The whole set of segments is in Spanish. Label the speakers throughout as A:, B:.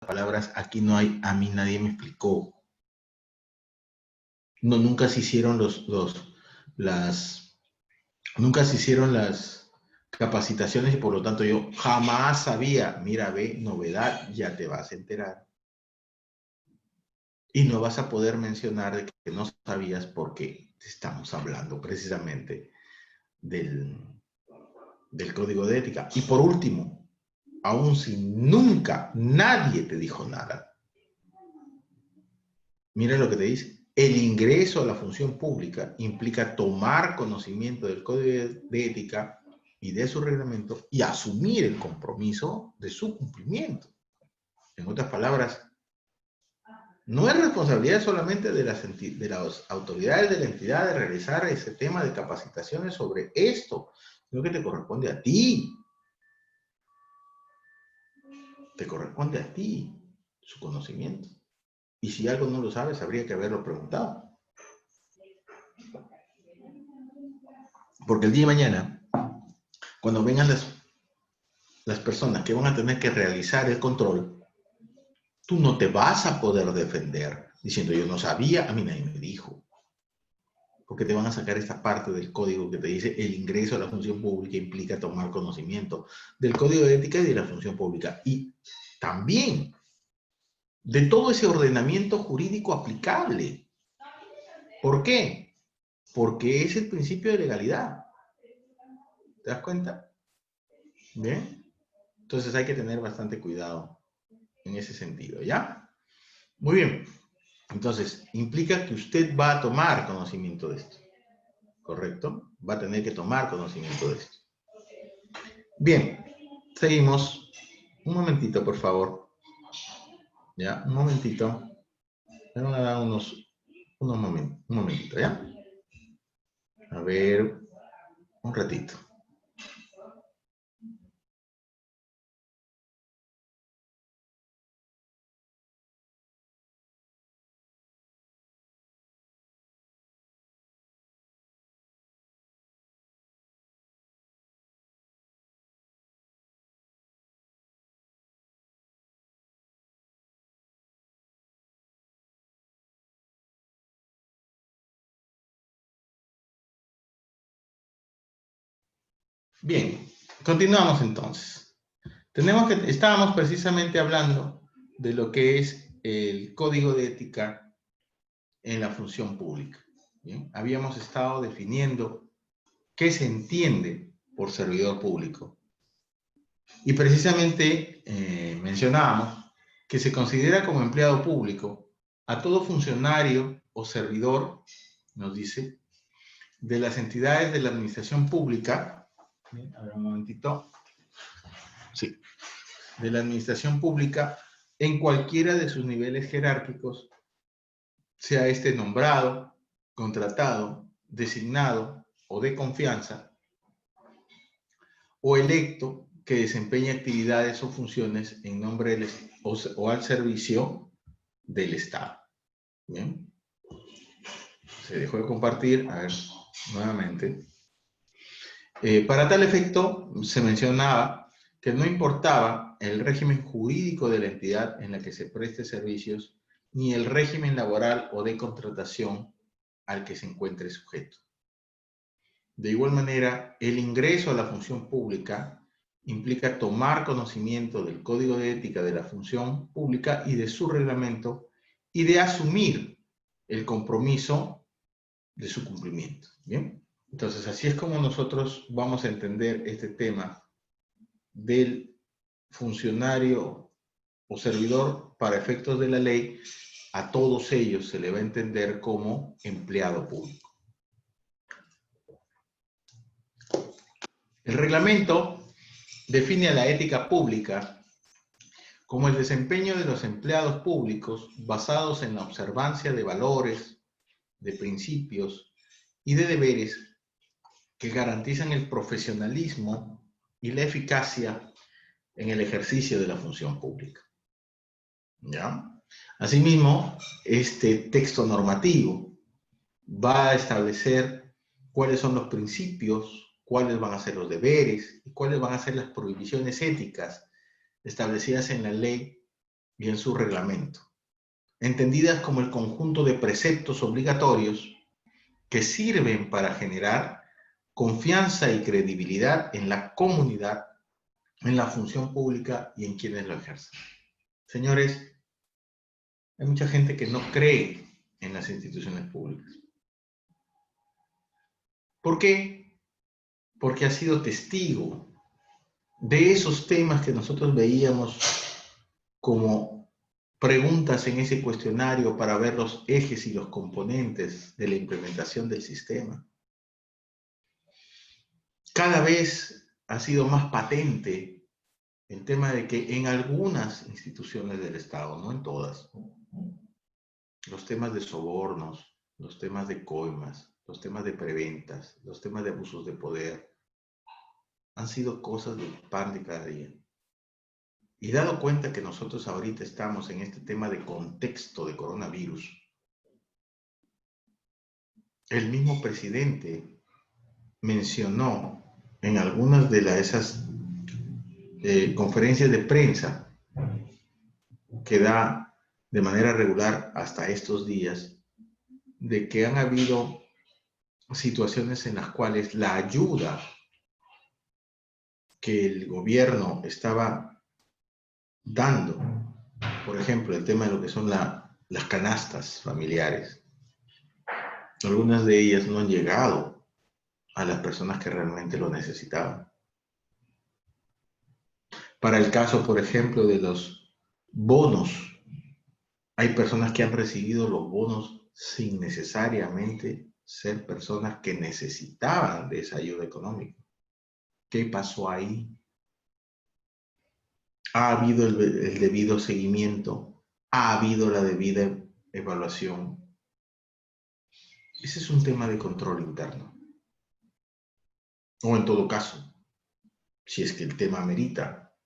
A: palabras, aquí no hay, a mí nadie me explicó. No, nunca se hicieron nunca se hicieron las capacitaciones y por lo tanto yo jamás sabía, mira, ve, novedad, ya te vas a enterar. Y no vas a poder mencionar de que no sabías porque estamos hablando precisamente del código de ética. Y por último, aun si nunca nadie te dijo nada, mira lo que te dice. El ingreso a la función pública implica tomar conocimiento del código de ética y de su reglamento y asumir el compromiso de su cumplimiento. En otras palabras, no es responsabilidad solamente de las autoridades de la entidad de realizar ese tema de capacitaciones sobre esto, sino que te corresponde a ti. Te corresponde a ti su conocimiento. Y si algo no lo sabes, habría que haberlo preguntado. Porque el día de mañana, cuando vengan las personas que van a tener que realizar el control, tú no te vas a poder defender diciendo yo no sabía, a mí nadie me dijo. Porque te van a sacar esta parte del código que te dice el ingreso a la función pública implica tomar conocimiento del código de ética y de la función pública. Y también de todo ese ordenamiento jurídico aplicable. ¿Por qué? Porque es el principio de legalidad. ¿Te das cuenta? ¿Bien? Entonces hay que tener bastante cuidado en ese sentido, ¿ya? Muy bien. Entonces, implica que usted va a tomar conocimiento de esto. ¿Correcto? Va a tener que tomar conocimiento de esto. Bien, seguimos. Un momentito, por favor. Ya, un momentito. Me van a dar un momentito, ¿ya? A ver, un ratito. Bien, continuamos entonces. Estábamos precisamente hablando de lo que es el código de ética en la función pública. ¿Bien? Habíamos estado definiendo qué se entiende por servidor público. Y precisamente mencionábamos que se considera como empleado público a todo funcionario o servidor, nos dice, de las entidades de la administración pública. Bien, a ver un momentito. Sí, de la administración pública en cualquiera de sus niveles jerárquicos, sea este nombrado, contratado, designado o de confianza, o electo que desempeñe actividades o funciones en nombre del o al servicio del Estado. Bien. Se dejó de compartir. A ver, nuevamente. Para tal efecto, se mencionaba que no importaba el régimen jurídico de la entidad en la que se preste servicios, ni el régimen laboral o de contratación al que se encuentre sujeto. De igual manera, el ingreso a la función pública implica tomar conocimiento del código de ética de la función pública y de su reglamento y de asumir el compromiso de su cumplimiento. ¿Bien? Entonces, así es como nosotros vamos a entender este tema del funcionario o servidor para efectos de la ley. A todos ellos se le va a entender como empleado público. El reglamento define a la ética pública como el desempeño de los empleados públicos basados en la observancia de valores, de principios y de deberes que garantizan el profesionalismo y la eficacia en el ejercicio de la función pública. ¿Ya? Asimismo, este texto normativo va a establecer cuáles son los principios, cuáles van a ser los deberes y cuáles van a ser las prohibiciones éticas establecidas en la ley y en su reglamento, entendidas como el conjunto de preceptos obligatorios que sirven para generar confianza y credibilidad en la comunidad, en la función pública y en quienes lo ejercen. Señores, hay mucha gente que no cree en las instituciones públicas. ¿Por qué? Porque ha sido testigo de esos temas que nosotros veíamos como preguntas en ese cuestionario para ver los ejes y los componentes de la implementación del sistema. Cada vez ha sido más patente el tema de que en algunas instituciones del Estado, no en todas, los temas de sobornos, los temas de coimas, los temas de preventas, los temas de abusos de poder, han sido cosas del pan de cada día. Y dado cuenta que nosotros ahorita estamos en este tema de contexto de coronavirus, el mismo presidente mencionó en algunas de esas conferencias de prensa que da de manera regular hasta estos días, de que han habido situaciones en las cuales la ayuda que el gobierno estaba dando, por ejemplo, el tema de lo que son las canastas familiares, algunas de ellas no han llegado a las personas que realmente lo necesitaban. Para el caso, por ejemplo, de los bonos, hay personas que han recibido los bonos sin necesariamente ser personas que necesitaban de esa ayuda económica. ¿Qué pasó ahí? ¿Ha habido el debido seguimiento? ¿Ha habido la debida evaluación? Ese es un tema de control interno. O en todo caso, si es que el tema amerita,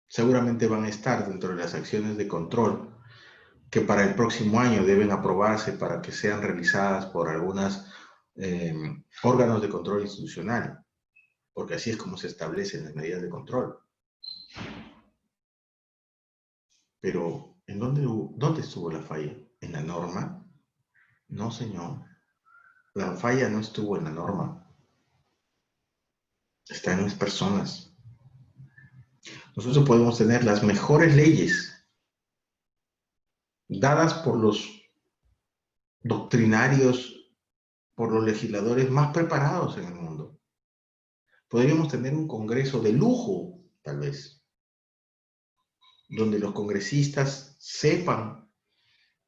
A: seguramente van a estar dentro de las acciones de control que para el próximo año deben aprobarse para que sean realizadas por algunos órganos de control institucional, porque así es como se establecen las medidas de control. Pero, ¿dónde estuvo la falla? ¿En la norma? No, señor. La falla no estuvo en la norma. Está en las personas. Nosotros podemos tener las mejores leyes dadas por los doctrinarios, por los legisladores más preparados en el mundo. Podríamos tener un congreso de lujo, tal vez, donde los congresistas sepan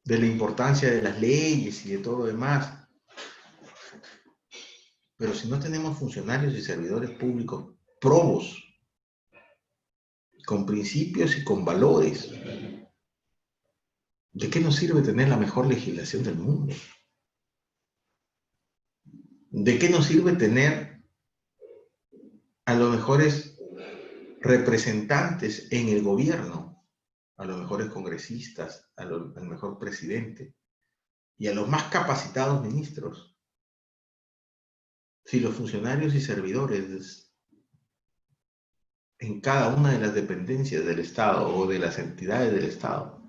A: de la importancia de las leyes y de todo lo demás. Pero si no tenemos funcionarios y servidores públicos probos, con principios y con valores, ¿de qué nos sirve tener la mejor legislación del mundo? ¿De qué nos sirve tener a los mejores representantes en el gobierno, a los mejores congresistas, al mejor presidente y a los más capacitados ministros, si los funcionarios y servidores en cada una de las dependencias del Estado o de las entidades del Estado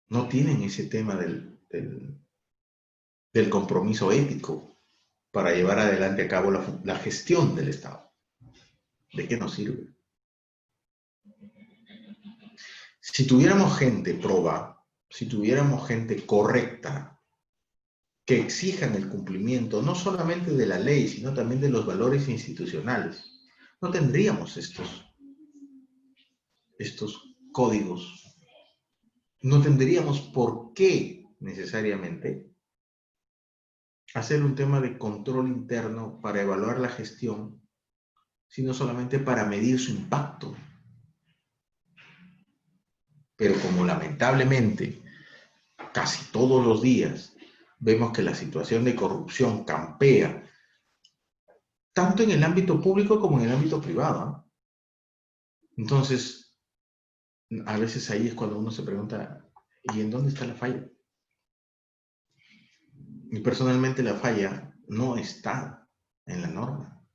A: no tienen ese tema del compromiso ético para llevar adelante a cabo la gestión del Estado? ¿De qué nos sirve? Si tuviéramos gente proba, si tuviéramos gente correcta, que exijan el cumplimiento no solamente de la ley, sino también de los valores institucionales, no tendríamos estos códigos. No tendríamos por qué necesariamente hacer un tema de control interno para evaluar la gestión, sino solamente para medir su impacto. Pero como lamentablemente casi todos los días vemos que la situación de corrupción campea, tanto en el ámbito público como en el ámbito privado, entonces a veces ahí es cuando uno se pregunta, ¿y en dónde está la falla? Y personalmente la falla no está en la norma,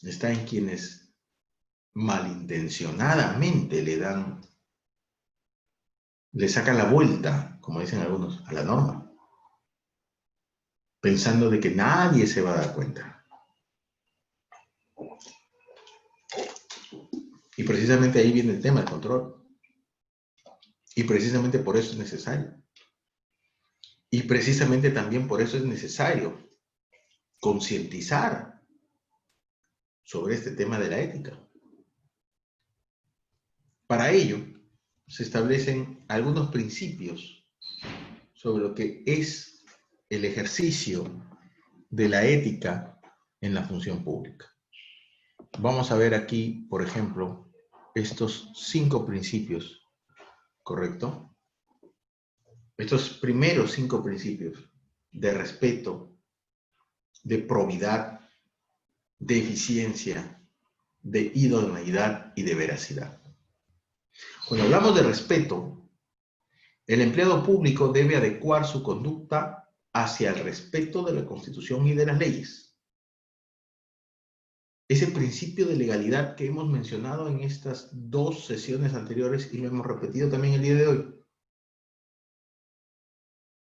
A: está en quienes malintencionadamente le sacan la vuelta, como dicen algunos, a la norma, pensando de que nadie se va a dar cuenta. Y precisamente ahí viene el tema del control. Y precisamente por eso es necesario. Y precisamente también por eso es necesario concientizar sobre este tema de la ética. Para ello, se establecen algunos principios sobre lo que es el ejercicio de la ética en la función pública. Vamos a ver aquí, por ejemplo, estos 5 principios, ¿correcto? Estos primeros 5 principios de respeto, de probidad, de eficiencia, de idoneidad y de veracidad. Cuando hablamos de respeto, el empleado público debe adecuar su conducta hacia el respeto de la Constitución y de las leyes. Ese principio de legalidad que hemos mencionado en estas 2 sesiones anteriores y lo hemos repetido también el día de hoy,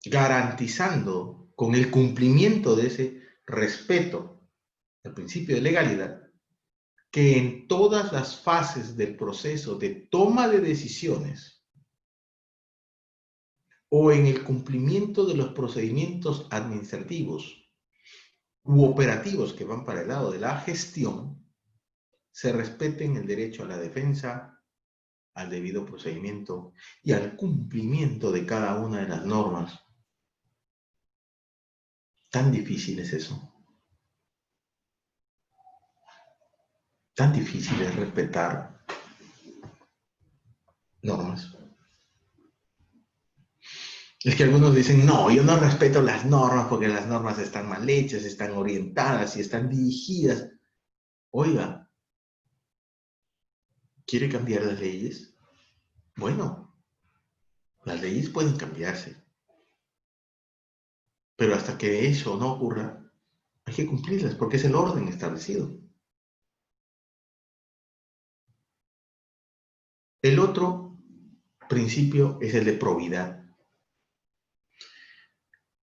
A: garantizando con el cumplimiento de ese respeto al principio de legalidad, que en todas las fases del proceso de toma de decisiones o en el cumplimiento de los procedimientos administrativos u operativos que van para el lado de la gestión, se respeten el derecho a la defensa, al debido procedimiento y al cumplimiento de cada una de las normas. Tan difícil es eso. Tan difícil es respetar normas. Es que algunos dicen, no, yo no respeto las normas porque las normas están mal hechas, están orientadas y están dirigidas. Oiga, ¿quiere cambiar las leyes? Bueno, las leyes pueden cambiarse. Pero hasta que eso no ocurra, hay que cumplirlas porque es el orden establecido. El otro principio es el de probidad.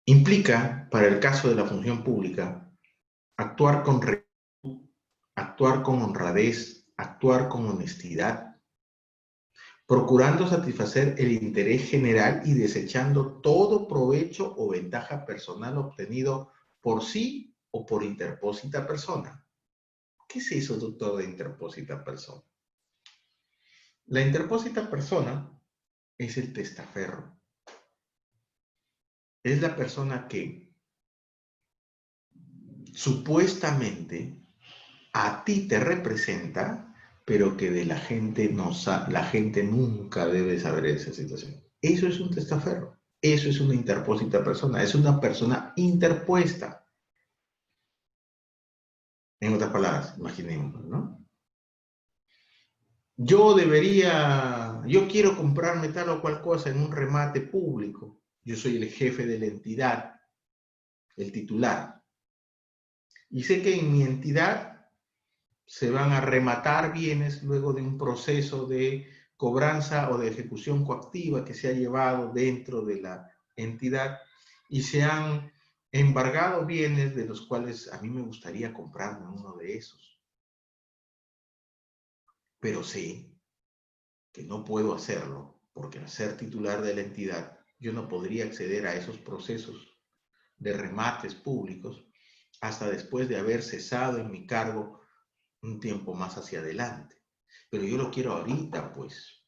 A: Implica, para el caso de la función pública, actuar con rectitud, actuar con honradez, actuar con honestidad, procurando satisfacer el interés general y desechando todo provecho o ventaja personal obtenido por sí o por interpósita persona. ¿Qué es eso, doctor, de interpósita persona? La interpósita persona es el testaferro. Es la persona que supuestamente a ti te representa, pero que de la gente la gente nunca debe saber esa situación. Eso es un testaferro. Eso es una interpósita persona. Es una persona interpuesta. En otras palabras, imaginemos, ¿no? Yo quiero comprarme tal o cual cosa en un remate público. Yo soy el jefe de la entidad, el titular. Y sé que en mi entidad se van a rematar bienes luego de un proceso de cobranza o de ejecución coactiva que se ha llevado dentro de la entidad y se han embargado bienes de los cuales a mí me gustaría comprarme uno de esos. Pero sé que no puedo hacerlo porque al ser titular de la entidad yo no podría acceder a esos procesos de remates públicos hasta después de haber cesado en mi cargo un tiempo más hacia adelante. Pero yo lo quiero ahorita, pues.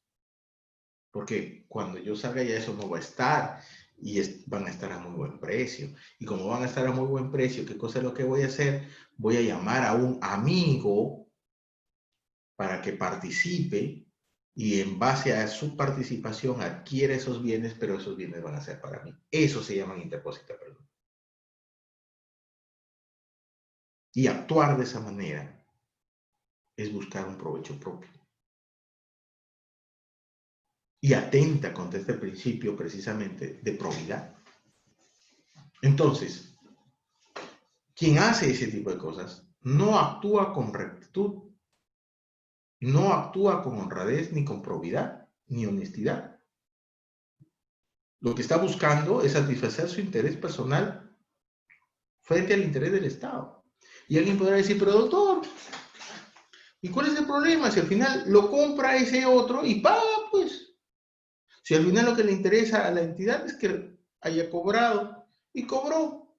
A: Porque cuando yo salga ya eso no va a estar y van a estar a muy buen precio. Y como van a estar a muy buen precio, ¿qué cosa es lo que voy a hacer? Voy a llamar a un amigo para que participe y en base a su participación adquiere esos bienes, pero esos bienes van a ser para mí. Eso se llama interpósita, perdón. Y actuar de esa manera es buscar un provecho propio. Y atenta contra este principio precisamente de probidad. Entonces, quien hace ese tipo de cosas no actúa con rectitud, no actúa con honradez, ni con probidad, ni honestidad. Lo que está buscando es satisfacer su interés personal frente al interés del Estado. Y alguien podrá decir, pero doctor, ¿y cuál es el problema? Si al final lo compra ese otro y paga, pues. Si al final lo que le interesa a la entidad es que haya cobrado y cobró.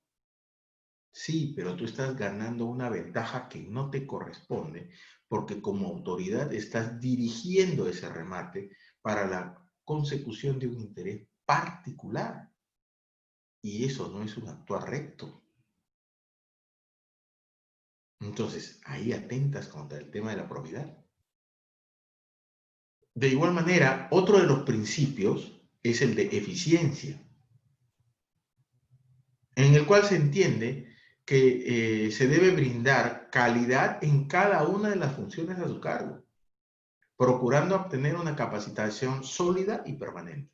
A: Sí, pero tú estás ganando una ventaja que no te corresponde porque como autoridad estás dirigiendo ese remate para la consecución de un interés particular. Y eso no es un actuar recto. Entonces, ahí atentas contra el tema de la probidad. De igual manera, otro de los principios es el de eficiencia, en el cual se entiende que se debe brindar calidad en cada una de las funciones a su cargo, procurando obtener una capacitación sólida y permanente.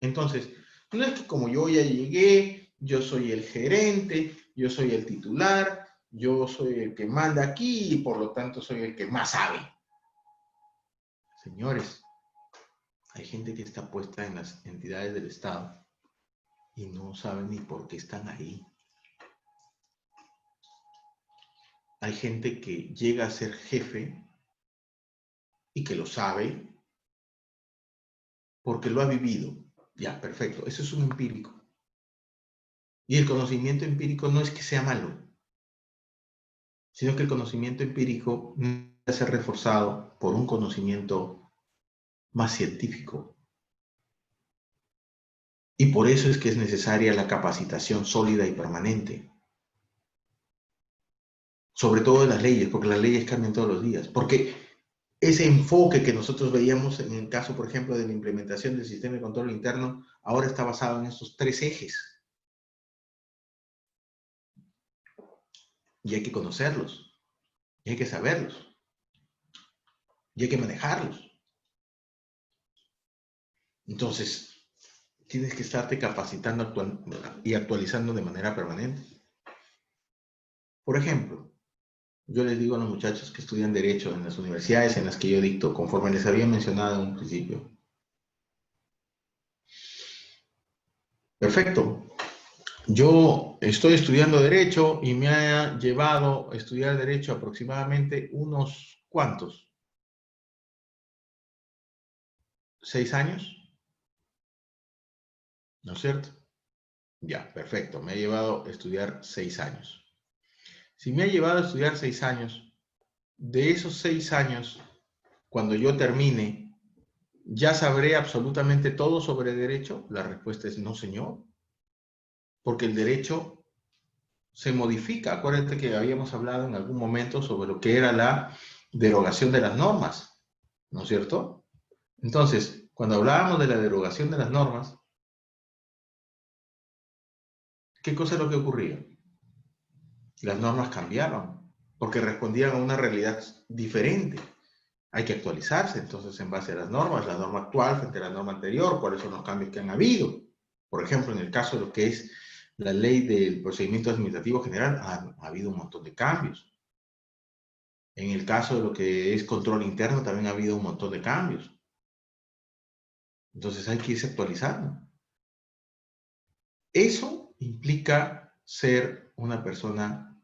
A: Entonces, no es que como yo ya llegué, yo soy el gerente, yo soy el titular, yo soy el que manda aquí y por lo tanto soy el que más sabe. Señores, hay gente que está puesta en las entidades del Estado y no saben ni por qué están ahí. Hay gente que llega a ser jefe y que lo sabe porque lo ha vivido. Ya, perfecto. Eso es un empírico. Y el conocimiento empírico no es que sea malo, sino que el conocimiento empírico debe ser reforzado por un conocimiento más científico. Y por eso es que es necesaria la capacitación sólida y permanente. Sobre todo de las leyes, porque las leyes cambian todos los días. Porque ese enfoque que nosotros veíamos en el caso, por ejemplo, de la implementación del sistema de control interno, ahora está basado en estos 3 ejes. Y hay que conocerlos, y hay que saberlos, y hay que manejarlos. Entonces, tienes que estarte capacitando y actualizando de manera permanente. Por ejemplo, yo les digo a los muchachos que estudian Derecho en las universidades en las que yo dicto, conforme les había mencionado en un principio. Perfecto. Yo estoy estudiando Derecho y me ha llevado a estudiar Derecho aproximadamente unos ¿cuántos? 6 años, ¿no es cierto? Ya, perfecto. Me ha llevado a estudiar 6 años. Si me ha llevado a estudiar 6 años, de esos 6 años, cuando yo termine, ¿ya sabré absolutamente todo sobre derecho? La respuesta es no, señor. Porque el derecho se modifica. Acuérdate que habíamos hablado en algún momento sobre lo que era la derogación de las normas, ¿no es cierto? Entonces, cuando hablábamos de la derogación de las normas, ¿qué cosa es lo que ocurría? Las normas cambiaban porque respondían a una realidad diferente. Hay que actualizarse, entonces, en base a las normas, la norma actual frente a la norma anterior, cuáles son los cambios que han habido. Por ejemplo, en el caso de lo que es la ley del procedimiento administrativo general, ha habido un montón de cambios. En el caso de lo que es control interno, también ha habido un montón de cambios. Entonces hay que irse actualizando. Eso implica ser una persona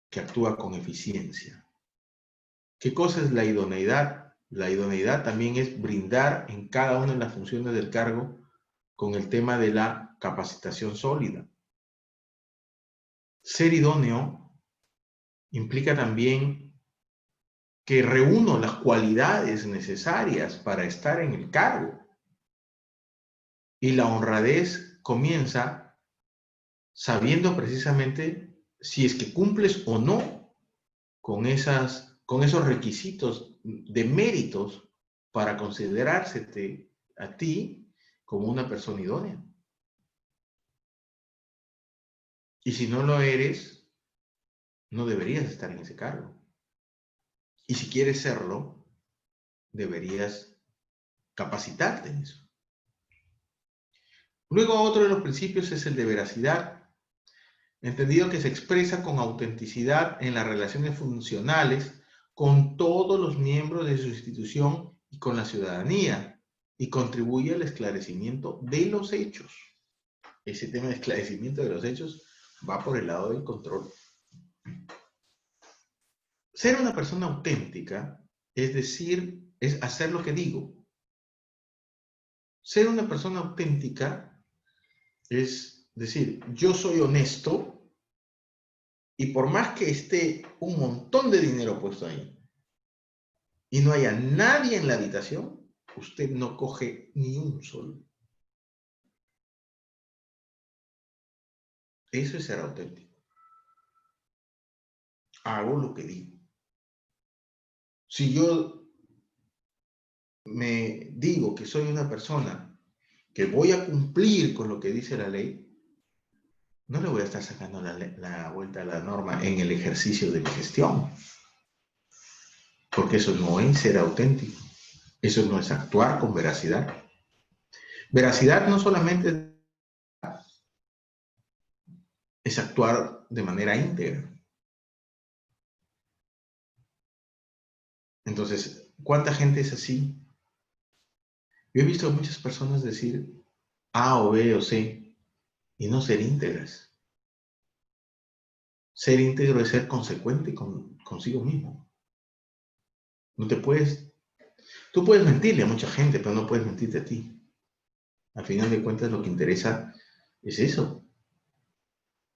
A: que actúa con eficiencia. ¿Qué cosa es la idoneidad? La idoneidad también es brindar en cada una de las funciones del cargo con el tema de la capacitación sólida. Ser idóneo implica también que reúno las cualidades necesarias para estar en el cargo. Y la honradez comienza sabiendo precisamente si es que cumples o no con esos requisitos de méritos para considerársete a ti como una persona idónea. Y si no lo eres, no deberías estar en ese cargo. Y si quieres serlo, deberías capacitarte en eso. Luego, otro de los principios es el de veracidad, entendido que se expresa con autenticidad en las relaciones funcionales con todos los miembros de su institución y con la ciudadanía, y contribuye al esclarecimiento de los hechos. Ese tema de esclarecimiento de los hechos va por el lado del control. Ser una persona auténtica, es decir, es hacer lo que digo. Ser una persona auténtica es decir, yo soy honesto y por más que esté un montón de dinero puesto ahí y no haya nadie en la habitación, usted no coge ni un solo. Eso es ser auténtico. Hago lo que digo. Si yo me digo que soy una persona que voy a cumplir con lo que dice la ley, no le voy a estar sacando la vuelta a la norma en el ejercicio de mi gestión. Porque eso no es ser auténtico. Eso no es actuar con veracidad. Veracidad no solamente es actuar de manera íntegra. Entonces, ¿cuánta gente es así? Yo he visto a muchas personas decir A o B o C y no ser íntegras. Ser íntegro es ser consecuente consigo mismo. No te puedes... Tú puedes mentirle a mucha gente, pero no puedes mentirte a ti. Al final de cuentas, lo que interesa es eso.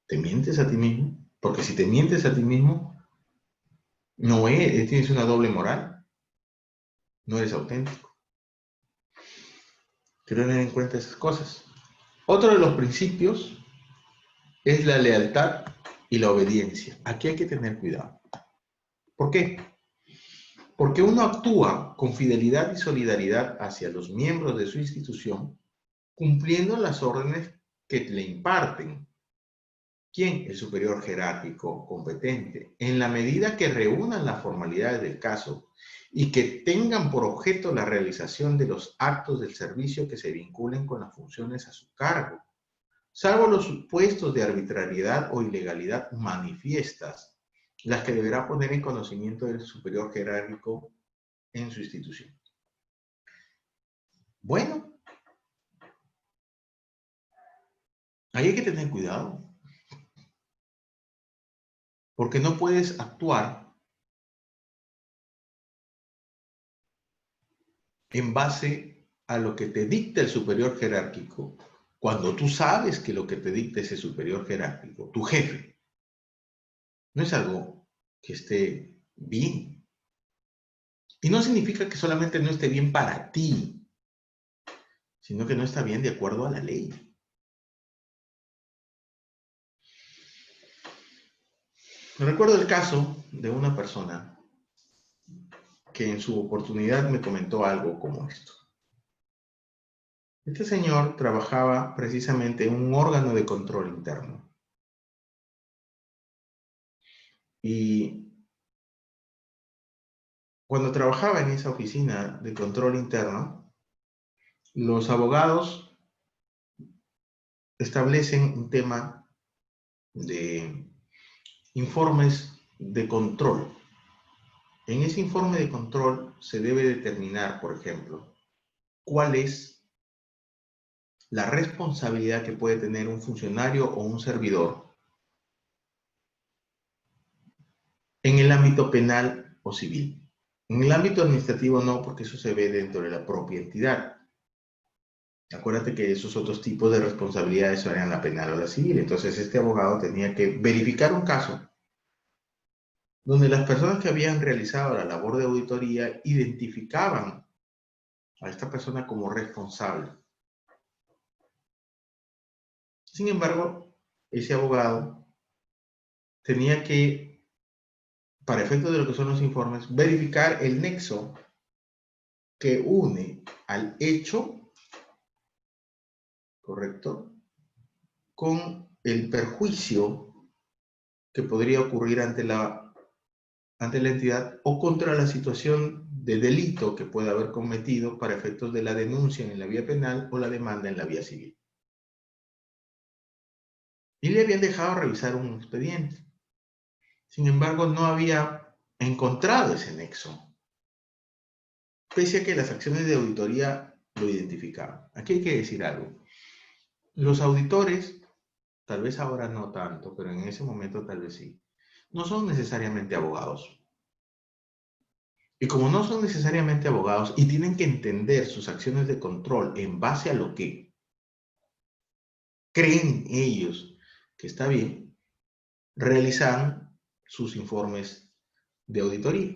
A: ¿Te mientes a ti mismo? Porque si te mientes a ti mismo, no tienes una doble moral. No eres auténtico. Quiero tener en cuenta esas cosas. Otro de los principios es la lealtad y la obediencia. Aquí hay que tener cuidado. ¿Por qué? Porque uno actúa con fidelidad y solidaridad hacia los miembros de su institución, cumpliendo las órdenes que le imparten. ¿Quién? El superior jerárquico competente, en la medida que reúnan las formalidades del caso y que tengan por objeto la realización de los actos del servicio que se vinculen con las funciones a su cargo, salvo los supuestos de arbitrariedad o ilegalidad manifiestas, las que deberá poner en conocimiento del superior jerárquico en su institución. Bueno, ahí hay que tener cuidado, porque no puedes actuar en base a lo que te dicta el superior jerárquico, cuando tú sabes que lo que te dicta ese superior jerárquico, tu jefe, no es algo que esté bien. Y no significa que solamente no esté bien para ti, sino que no está bien de acuerdo a la ley. Me recuerdo el caso de una persona que en su oportunidad me comentó algo como esto. Este señor trabajaba precisamente en un órgano de control interno. Y cuando trabajaba en esa oficina de control interno, los abogados establecen un tema de informes de control. En ese informe de control se debe determinar, por ejemplo, cuál es la responsabilidad que puede tener un funcionario o un servidor en el ámbito penal o civil. En el ámbito administrativo no, porque eso se ve dentro de la propia entidad. Acuérdate que esos otros tipos de responsabilidades eran la penal o la civil. Entonces este abogado tenía que verificar un caso donde las personas que habían realizado la labor de auditoría identificaban a esta persona como responsable. Sin embargo, ese abogado tenía que, para efectos de lo que son los informes, verificar el nexo que une al hecho, ¿correcto?, con el perjuicio que podría ocurrir ante la entidad o contra la situación de delito que pueda haber cometido para efectos de la denuncia en la vía penal o la demanda en la vía civil. Y le habían dejado revisar un expediente. Sin embargo, no había encontrado ese nexo, pese a que las acciones de auditoría lo identificaban. Aquí hay que decir algo. Los auditores, tal vez ahora no tanto, pero en ese momento tal vez sí, no son necesariamente abogados. Y como no son necesariamente abogados y tienen que entender sus acciones de control en base a lo que creen ellos que está bien, realizan sus informes de auditoría.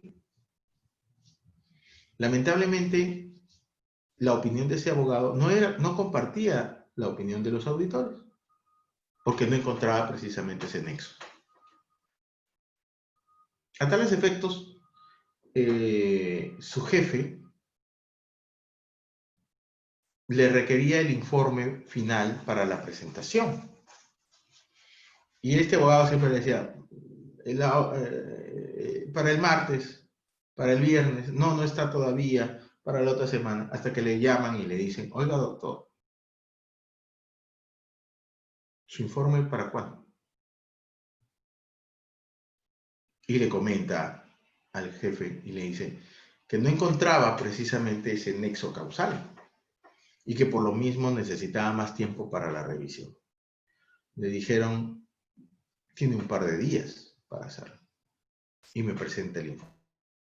A: Lamentablemente, la opinión de ese abogado no compartía la opinión de los auditores, porque no encontraba precisamente ese nexo. A tales efectos, su jefe le requería el informe final para la presentación. Y este abogado siempre le decía, para el martes, para el viernes, no está todavía, para la otra semana, hasta que le llaman y le dicen, oiga doctor, ¿su informe para cuándo? Y le comenta al jefe y le dice que no encontraba precisamente ese nexo causal y que por lo mismo necesitaba más tiempo para la revisión. Le dijeron, tiene un par de días para hacerlo. Y me presenta el informe.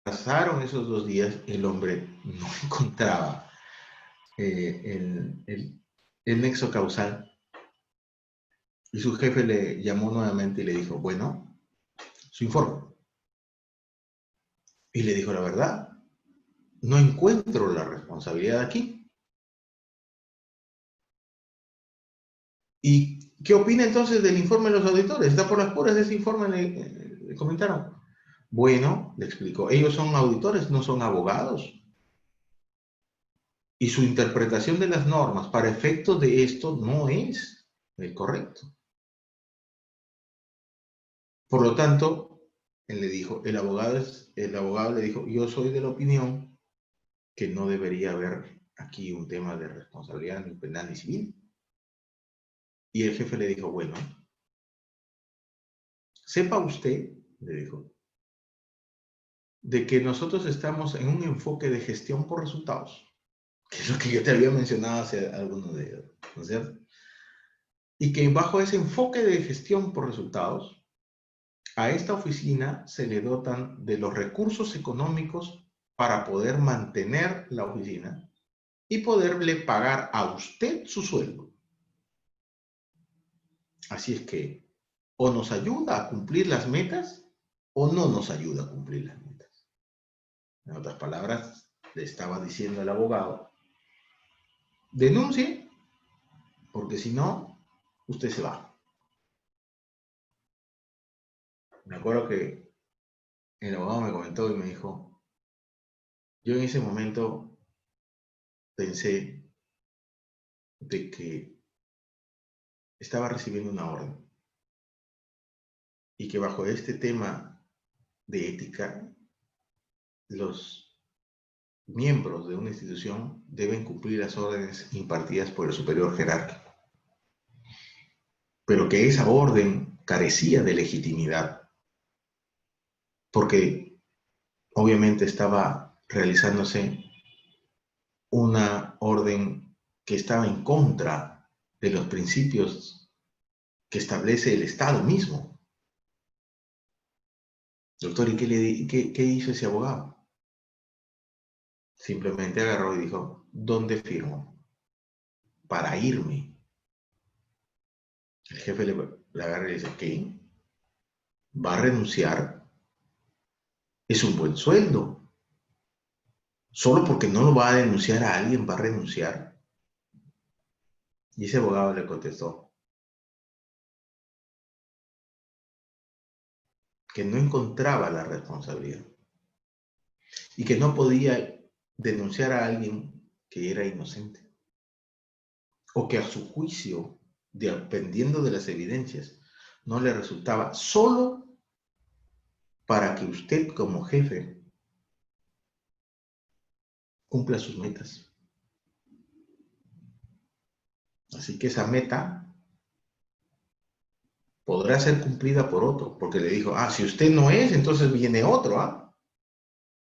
A: Pasaron esos 2 días, el hombre no encontraba el nexo causal y su jefe le llamó nuevamente y le dijo, bueno, su informe. Y le dijo la verdad, no encuentro la responsabilidad aquí. ¿Y qué opina entonces del informe de los auditores? ¿Está por las puras ese informe? Le comentaron. Bueno, le explicó, ellos son auditores, no son abogados. Y su interpretación de las normas para efectos de esto no es el correcto. Por lo tanto, él le dijo, el abogado le dijo, yo soy de la opinión que no debería haber aquí un tema de responsabilidad ni penal ni civil. Y el jefe le dijo, bueno, sepa usted, le dijo, de que nosotros estamos en un enfoque de gestión por resultados, que es lo que yo te había mencionado hace algunos días, ¿no es cierto? Y que bajo ese enfoque de gestión por resultados, a esta oficina se le dotan de los recursos económicos para poder mantener la oficina y poderle pagar a usted su sueldo. Así es que o nos ayuda a cumplir las metas o no nos ayuda a cumplir las metas. En otras palabras, le estaba diciendo al abogado, denuncie, porque si no, usted se va. Me acuerdo que el abogado me comentó y me dijo, yo en ese momento pensé de que estaba recibiendo una orden y que bajo este tema de ética, los miembros de una institución deben cumplir las órdenes impartidas por el superior jerárquico, pero que esa orden carecía de legitimidad, porque obviamente estaba realizándose una orden que estaba en contra de los principios que establece el Estado mismo. Doctor, ¿y qué hizo ese abogado? Simplemente agarró y dijo, ¿dónde firmo? Para irme. El jefe le agarra y le dice, ¿qué? ¿Va a renunciar? Es un buen sueldo. Solo porque no lo va a denunciar a alguien, va a renunciar. Y ese abogado le contestó que no encontraba la responsabilidad y que no podía denunciar a alguien que era inocente o que a su juicio, dependiendo de las evidencias, no le resultaba, solo para que usted como jefe cumpla sus metas. Así que esa meta podrá ser cumplida por otro, porque le dijo, si usted no es, entonces viene otro, ¿ah?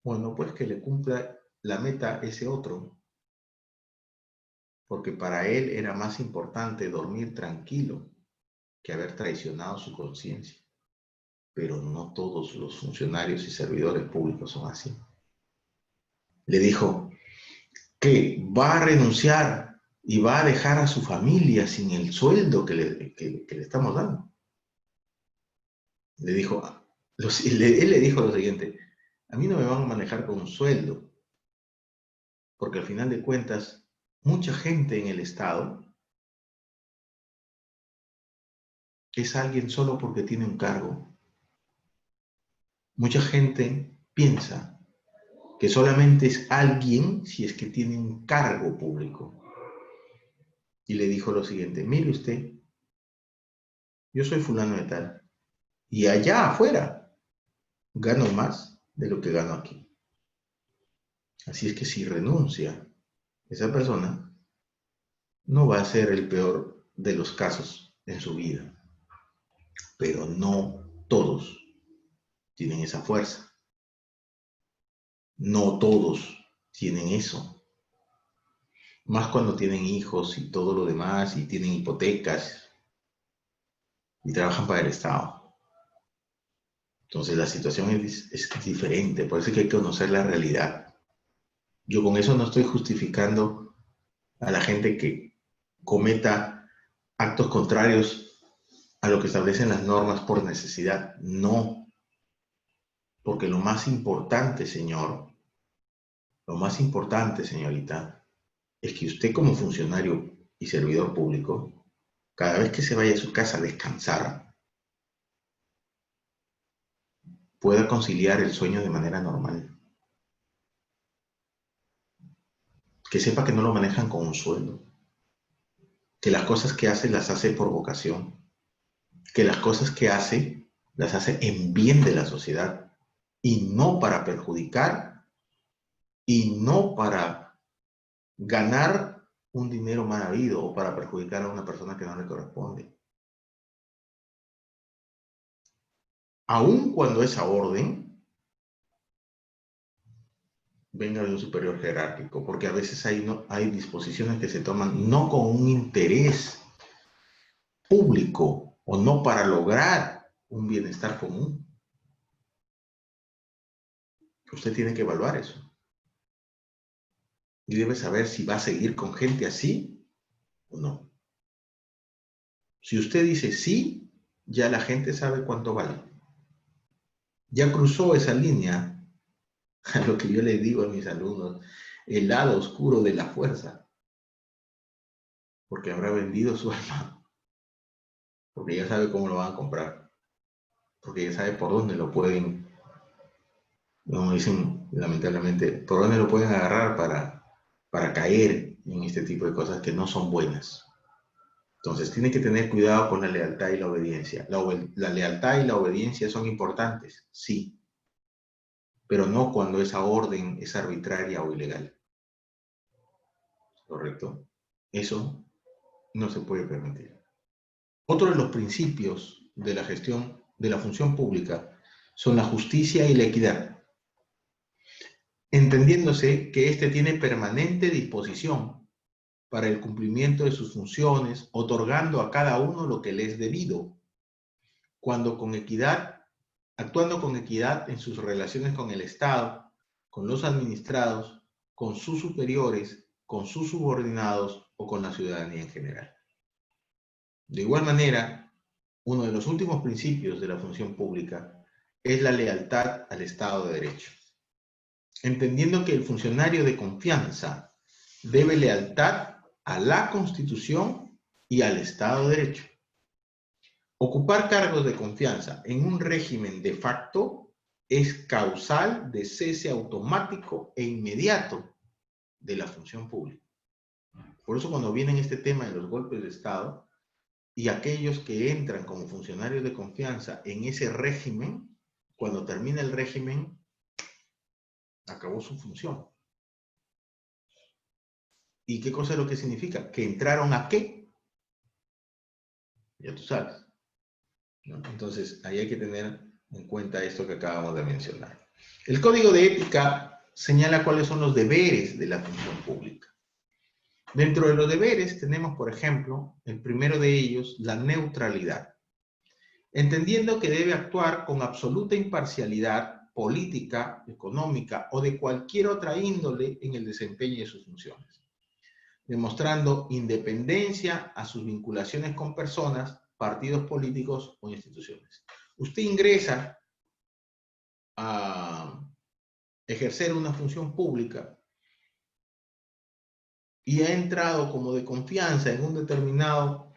A: Bueno, pues que le cumpla la meta ese otro, porque para él era más importante dormir tranquilo que haber traicionado su conciencia. Pero no todos los funcionarios y servidores públicos son así. Le dijo que va a renunciar y va a dejar a su familia sin el sueldo que le estamos dando. Le dijo, él le dijo lo siguiente: a mí no me van a manejar con un sueldo, porque al final de cuentas, mucha gente en el Estado es alguien solo porque tiene un cargo. Mucha gente piensa que solamente es alguien si es que tiene un cargo público. Y le dijo lo siguiente: mire usted, yo soy fulano de tal, y allá afuera gano más de lo que gano aquí. Así es que si renuncia esa persona, no va a ser el peor de los casos en su vida. Pero no todos tienen esa fuerza. No todos tienen eso. Más cuando tienen hijos y todo lo demás, y tienen hipotecas, y trabajan para el Estado. Entonces la situación es diferente, por eso es que hay que conocer la realidad. Yo con eso no estoy justificando a la gente que cometa actos contrarios a lo que establecen las normas por necesidad. No, porque lo más importante, señor, lo más importante, señorita, es que usted como funcionario y servidor público, cada vez que se vaya a su casa a descansar, pueda conciliar el sueño de manera normal. Que sepa que no lo manejan con un sueldo. Que las cosas que hace las hace por vocación. Que las cosas que hace las hace en bien de la sociedad y no para perjudicar y no para ganar un dinero mal habido o para perjudicar a una persona que no le corresponde. Aun cuando esa orden venga de un superior jerárquico, porque a veces hay disposiciones que se toman no con un interés público o no para lograr un bienestar común. Usted tiene que evaluar eso. Y debe saber si va a seguir con gente así o no. Si usted dice sí, ya la gente sabe cuánto vale. Ya cruzó esa línea, a lo que yo les digo a mis alumnos, el lado oscuro de la fuerza, porque habrá vendido su alma, porque ya sabe cómo lo van a comprar, porque ya sabe por dónde lo pueden, como dicen lamentablemente, por dónde lo pueden agarrar para caer en este tipo de cosas que no son buenas. Entonces, tiene que tener cuidado con la lealtad y la obediencia. La lealtad y la obediencia son importantes, sí, pero no cuando esa orden es arbitraria o ilegal. ¿Correcto? Eso no se puede permitir. Otro de los principios de la gestión de la función pública son la justicia y la equidad, entendiéndose que éste tiene permanente disposición para el cumplimiento de sus funciones, otorgando a cada uno lo que le es debido, actuando con equidad en sus relaciones con el Estado, con los administrados, con sus superiores, con sus subordinados o con la ciudadanía en general. De igual manera, uno de los últimos principios de la función pública es la lealtad al Estado de Derecho, entendiendo que el funcionario de confianza debe lealtad a la Constitución y al Estado de Derecho. Ocupar cargos de confianza en un régimen de facto es causal de cese automático e inmediato de la función pública. Por eso cuando viene este tema de los golpes de Estado y aquellos que entran como funcionarios de confianza en ese régimen, cuando termina el régimen, acabó su función. ¿Y qué cosa es lo que significa? ¿Que entraron a qué? Ya tú sabes. ¿no? Entonces, ahí hay que tener en cuenta esto que acabamos de mencionar. El Código de Ética señala cuáles son los deberes de la función pública. Dentro de los deberes tenemos, por ejemplo, el primero de ellos, la neutralidad, entendiendo que debe actuar con absoluta imparcialidad política, económica o de cualquier otra índole en el desempeño de sus funciones, demostrando independencia a sus vinculaciones con personas, partidos políticos o instituciones. Usted ingresa a ejercer una función pública y ha entrado como de confianza en un determinado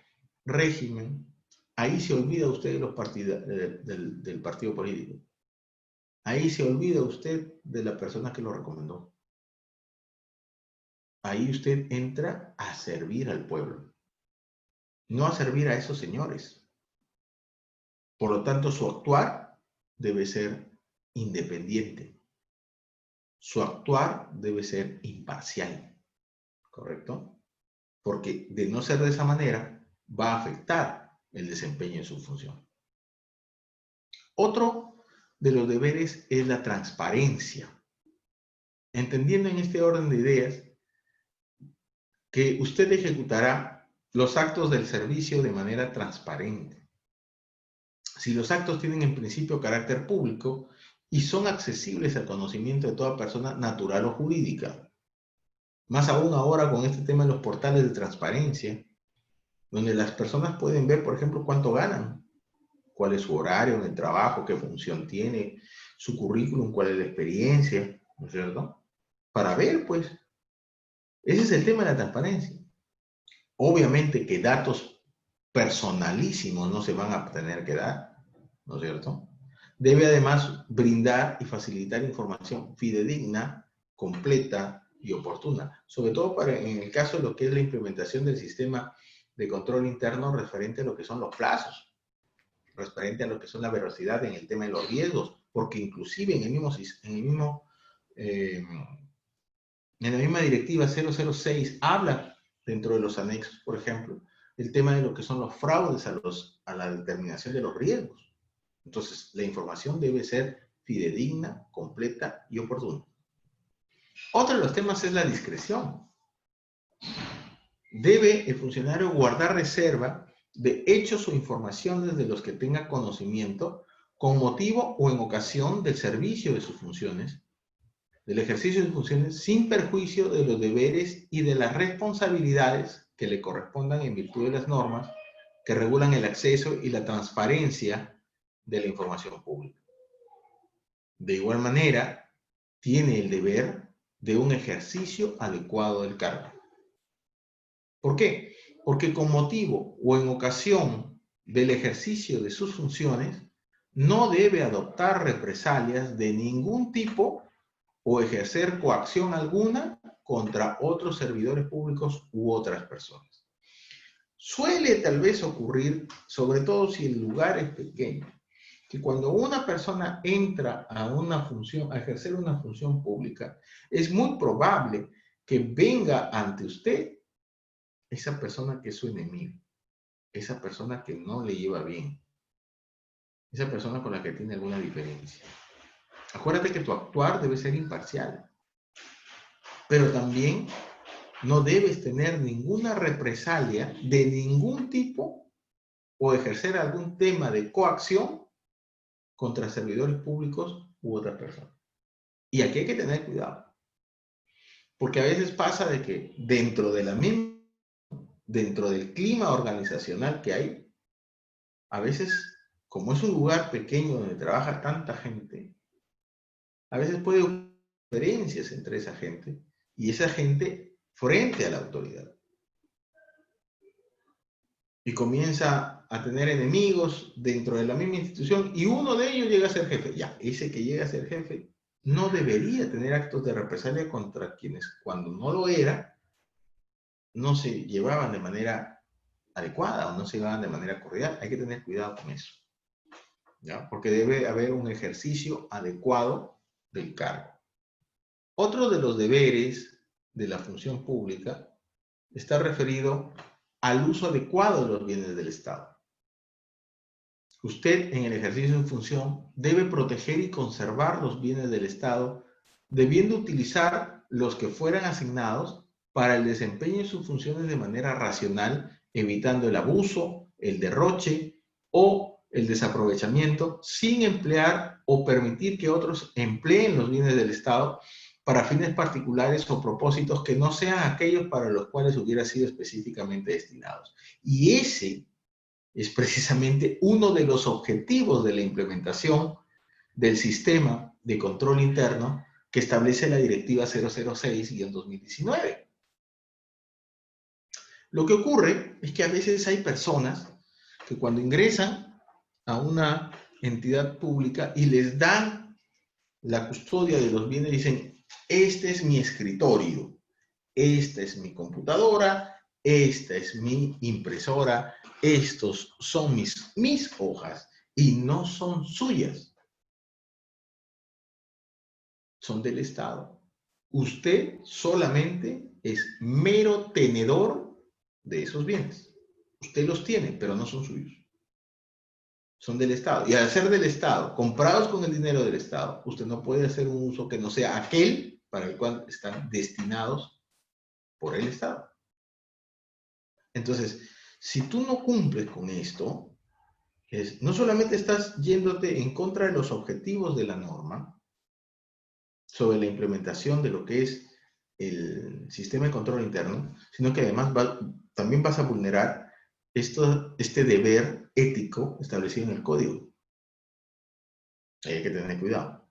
A: régimen, ahí se olvida usted de los del partido político. Ahí se olvida usted de la persona que lo recomendó. Ahí usted entra a servir al pueblo, no a servir a esos señores. Por lo tanto, su actuar debe ser independiente. Su actuar debe ser imparcial, ¿correcto? Porque de no ser de esa manera, va a afectar el desempeño de su función. Otro de los deberes es la transparencia. Entendiendo en este orden de ideas que usted ejecutará los actos del servicio de manera transparente. Si los actos tienen en principio carácter público y son accesibles al conocimiento de toda persona natural o jurídica. Más aún ahora con este tema de los portales de transparencia, donde las personas pueden ver, por ejemplo, cuánto ganan, cuál es su horario en el trabajo, qué función tiene, su currículum, cuál es la experiencia, ¿no es cierto? Para ver, pues, ese es el tema de la transparencia. Obviamente que datos personalísimos no se van a tener que dar, ¿no es cierto? Debe además brindar y facilitar información fidedigna, completa y oportuna, sobre todo en el caso de lo que es la implementación del sistema de control interno referente a lo que son los plazos, referente a lo que son la veracidad en el tema de los riesgos, porque inclusive en la misma directiva 006 habla dentro de los anexos, por ejemplo, el tema de lo que son los fraudes a la determinación de los riesgos. Entonces, la información debe ser fidedigna, completa y oportuna. Otro de los temas es la discreción. Debe el funcionario guardar reserva de hechos o informaciones de los que tenga conocimiento con motivo o en ocasión del servicio de sus funciones, del ejercicio de sus funciones, sin perjuicio de los deberes y de las responsabilidades que le correspondan en virtud de las normas que regulan el acceso y la transparencia de la información pública. De igual manera, tiene el deber de un ejercicio adecuado del cargo. ¿Por qué? Porque con motivo o en ocasión del ejercicio de sus funciones, no debe adoptar represalias de ningún tipo o ejercer coacción alguna contra otros servidores públicos u otras personas. Suele tal vez ocurrir, sobre todo si el lugar es pequeño, que cuando una persona entra a una función, a ejercer una función pública, es muy probable que venga ante usted esa persona que es su enemigo, esa persona que no le lleva bien, esa persona con la que tiene alguna diferencia. Acuérdate que tu actuar debe ser imparcial, pero también no debes tener ninguna represalia de ningún tipo o ejercer algún tema de coacción contra servidores públicos u otras personas. Y aquí hay que tener cuidado, porque a veces pasa de que dentro del clima organizacional que hay, a veces, como es un lugar pequeño donde trabaja tanta gente, a veces puede haber diferencias entre esa gente y esa gente frente a la autoridad. Y comienza a tener enemigos dentro de la misma institución y uno de ellos llega a ser jefe. Ya, ese que llega a ser jefe no debería tener actos de represalia contra quienes cuando no lo era, no se llevaban de manera adecuada o no se llevaban de manera cordial. Hay que tener cuidado con eso, ¿ya? Porque debe haber un ejercicio adecuado del cargo. Otro de los deberes de la función pública está referido al uso adecuado de los bienes del Estado. Usted, en el ejercicio de su función, debe proteger y conservar los bienes del Estado, debiendo utilizar los que fueran asignados para el desempeño de sus funciones de manera racional, evitando el abuso, el derroche o el desaprovechamiento, sin emplear o permitir que otros empleen los bienes del Estado para fines particulares o propósitos que no sean aquellos para los cuales hubiera sido específicamente destinados. Y ese es precisamente uno de los objetivos de la implementación del sistema de control interno que establece la Directiva 006-2019. Lo que ocurre es que a veces hay personas que cuando ingresan a una entidad pública y les dan la custodia de los bienes, dicen, este es mi escritorio, esta es mi computadora, esta es mi impresora, estos son mis hojas y no son suyas, son del Estado. Usted solamente es mero tenedor de esos bienes. Usted los tiene, pero no son suyos. Son del Estado. Y al ser del Estado, comprados con el dinero del Estado, usted no puede hacer un uso que no sea aquel para el cual están destinados por el Estado. Entonces, si tú no cumples con esto, no solamente estás yéndote en contra de los objetivos de la norma sobre la implementación de lo que es el sistema de control interno, sino que además también vas a vulnerar este deber ético establecido en el código. Ahí hay que tener cuidado.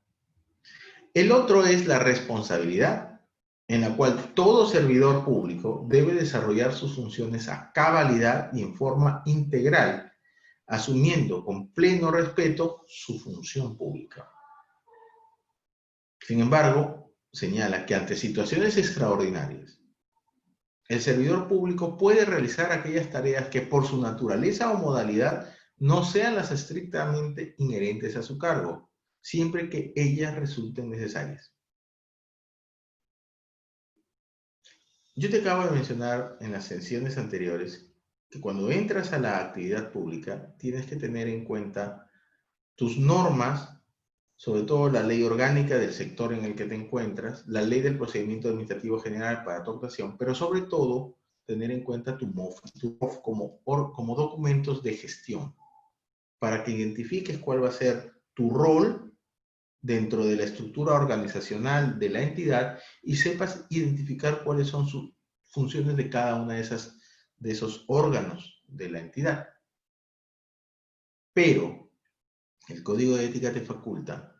A: El otro es la responsabilidad, en la cual todo servidor público debe desarrollar sus funciones a cabalidad y en forma integral, asumiendo con pleno respeto su función pública. Sin embargo, señala que ante situaciones extraordinarias, el servidor público puede realizar aquellas tareas que por su naturaleza o modalidad no sean las estrictamente inherentes a su cargo, siempre que ellas resulten necesarias. Yo te acabo de mencionar en las sesiones anteriores que cuando entras a la actividad pública tienes que tener en cuenta tus normas, sobre todo la ley orgánica del sector en el que te encuentras, la ley del procedimiento administrativo general para tu actuación, pero sobre todo tener en cuenta tu MOF como documentos de gestión, para que identifiques cuál va a ser tu rol dentro de la estructura organizacional de la entidad y sepas identificar cuáles son sus funciones de cada una de esos órganos de la entidad. Pero el Código de Ética te faculta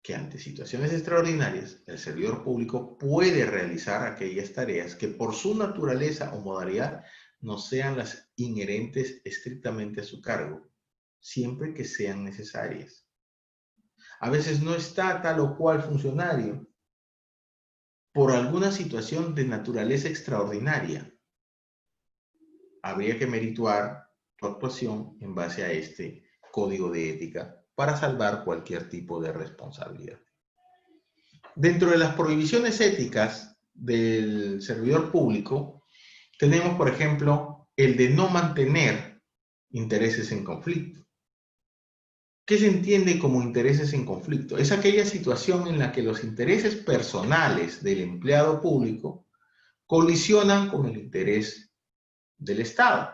A: que ante situaciones extraordinarias, el servidor público puede realizar aquellas tareas que por su naturaleza o modalidad no sean las inherentes estrictamente a su cargo, siempre que sean necesarias. A veces no está tal o cual funcionario por alguna situación de naturaleza extraordinaria. Habría que merituar tu actuación en base a este código de ética para salvar cualquier tipo de responsabilidad. Dentro de las prohibiciones éticas del servidor público, tenemos, por ejemplo, el de no mantener intereses en conflicto. ¿Qué se entiende como intereses en conflicto? Es aquella situación en la que los intereses personales del empleado público colisionan con el interés del Estado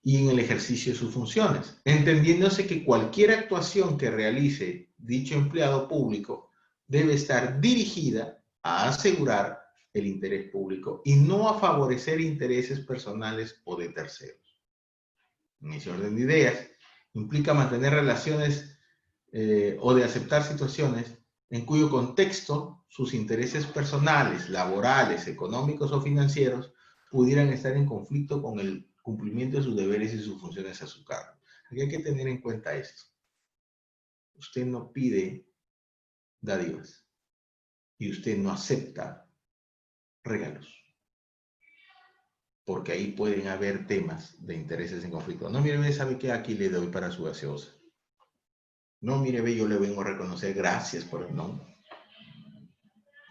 A: y en el ejercicio de sus funciones, entendiéndose que cualquier actuación que realice dicho empleado público debe estar dirigida a asegurar el interés público y no a favorecer intereses personales o de terceros. En ese orden de ideas, implica mantener relaciones o de aceptar situaciones en cuyo contexto sus intereses personales, laborales, económicos o financieros pudieran estar en conflicto con el cumplimiento de sus deberes y sus funciones a su cargo. Aquí hay que tener en cuenta esto. Usted no pide dádivas y usted no acepta regalos, porque ahí pueden haber temas de intereses en conflicto. No, mire, ¿sabe qué? Aquí le doy para su gaseosa. No, mire, ve, yo le vengo a reconocer gracias por el no.